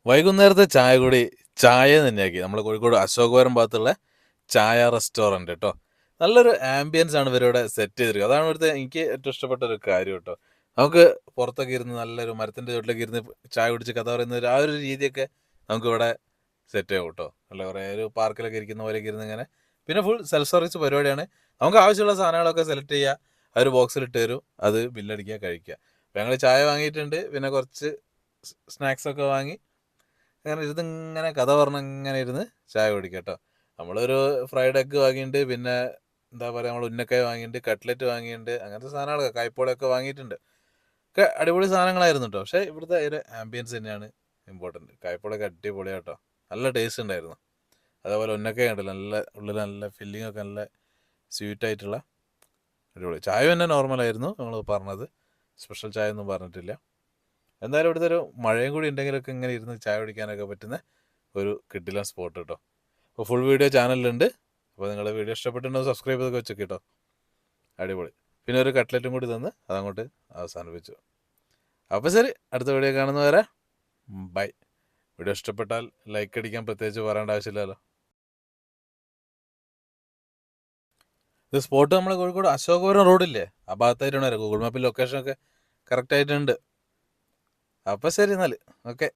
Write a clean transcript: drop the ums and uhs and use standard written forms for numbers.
വൈകുന്നേരത്തെ ചായ കൂടി ചായ തന്നെയാക്കി. നമ്മൾ കോഴിക്കോട് അശോകവരം ഭാഗത്തുള്ള ചായ റെസ്റ്റോറൻറ്റ് കേട്ടോ. നല്ലൊരു ആംബിയൻസ് ആണ് ഇവരിവിടെ സെറ്റ് ചെയ്തിരിക്കുന്നത്. അതാണ് ഇവിടുത്തെ എനിക്ക് ഏറ്റവും ഇഷ്ടപ്പെട്ട ഒരു കാര്യം കേട്ടോ. നമുക്ക് പുറത്തൊക്കെ ഇരുന്ന് നല്ലൊരു മരത്തിൻ്റെ ചുവട്ടിലൊക്കെ ഇരുന്ന് ചായ കുടിച്ച് കഥ പറയുന്ന ആ ഒരു രീതിയൊക്കെ നമുക്കിവിടെ സെറ്റ് ചെയ്യാം കേട്ടോ. അല്ല കുറേ ഒരു പാർക്കിലൊക്കെ ഇരിക്കുന്ന പോലെയൊക്കെ ഇരുന്ന് ഇങ്ങനെ. പിന്നെ ഫുൾ സെൽഫ് സർവീസ് പരിപാടിയാണ്. നമുക്ക് ആവശ്യമുള്ള സാധനങ്ങളൊക്കെ സെലക്ട് ചെയ്യുക, ആ ഒരു ബോക്സിൽ ഇട്ട് തരും, അത് ബില്ലടിക്കുക, കഴിക്കുക. അപ്പോൾ ഞങ്ങൾ ചായ വാങ്ങിയിട്ടുണ്ട്, പിന്നെ കുറച്ച് സ്നാക്സൊക്കെ വാങ്ങി അങ്ങനെ ഇരുന്നിങ്ങനെ കഥ പറഞ്ഞിങ്ങനെ ഇരുന്ന് ചായ കുടിക്കുക കേട്ടോ. നമ്മളൊരു ഫ്രൈഡ് എഗ്ഗ് വാങ്ങിയിട്ടുണ്ട്, പിന്നെ എന്താ പറയുക, നമ്മൾ ഉന്നക്കായ വാങ്ങിയിട്ടുണ്ട്, കട്ട്ലറ്റ് വാങ്ങിയിട്ടുണ്ട്, അങ്ങനത്തെ സാധനങ്ങളൊക്കെ കായ്പോളയൊക്കെ വാങ്ങിയിട്ടുണ്ട്. ഒക്കെ അടിപൊളി സാധനങ്ങളായിരുന്നു കേട്ടോ. പക്ഷേ ഇവിടുത്തെ ഒരു ആംബിയൻസ് തന്നെയാണ് ഇമ്പോർട്ടൻറ്റ്. കായ്പോളയൊക്കെ അടിപൊളിയാണ് കേട്ടോ, നല്ല ടേസ്റ്റ് ഉണ്ടായിരുന്നു. അതേപോലെ ഉന്നക്കായ ഉണ്ടല്ലോ, നല്ല ഉള്ളിൽ നല്ല ഫില്ലിംഗ് ഒക്കെ നല്ല സ്വീറ്റായിട്ടുള്ള അടിപൊളി. ചായ തന്നെ നോർമലായിരുന്നു നമ്മൾ പറഞ്ഞത്, സ്പെഷ്യൽ ചായ ഒന്നും പറഞ്ഞിട്ടില്ല. എന്തായാലും ഇവിടുത്തെ ഒരു മഴയും കൂടി ഉണ്ടെങ്കിലൊക്കെ ഇങ്ങനെ ഇരുന്ന് ചായ കുടിക്കാനൊക്കെ പറ്റുന്ന ഒരു കിടിലൻ സ്പോട്ട് കേട്ടോ. അപ്പോൾ ഫുൾ വീഡിയോ ചാനലിലുണ്ട്. അപ്പോൾ നിങ്ങളുടെ വീഡിയോ ഇഷ്ടപ്പെട്ടിട്ടുണ്ടെങ്കിൽ സബ്സ്ക്രൈബ് ചെയ്തൊക്കെ വെച്ചേക്ക് കേട്ടോ. അടിപൊളി. പിന്നെ ഒരു കട്ട്ലറ്റും കൂടി തന്ന് അതങ്ങോട്ട് അവസാനിപ്പിച്ചു. അപ്പോൾ ശരി, അടുത്ത വീഡിയോ കാണുന്നവരെ ബൈ. വീഡിയോ ഇഷ്ടപ്പെട്ടാൽ ലൈക്ക് അടിക്കാൻ പ്രത്യേകിച്ച് പറയേണ്ട ആവശ്യമില്ലല്ലോ. ഇത് സ്പോട്ട് നമ്മൾ കോഴിക്കോട് അശോകപുരം റോഡില്ലേ, ആ ഭാഗത്തായിട്ടാണ് വരാം. ഗൂഗിൾ മാപ്പിൽ ലൊക്കേഷനൊക്കെ കറക്റ്റ് ആയിട്ടുണ്ട്. അപ്പോൾ ശരി എന്നാൽ, ഓക്കെ.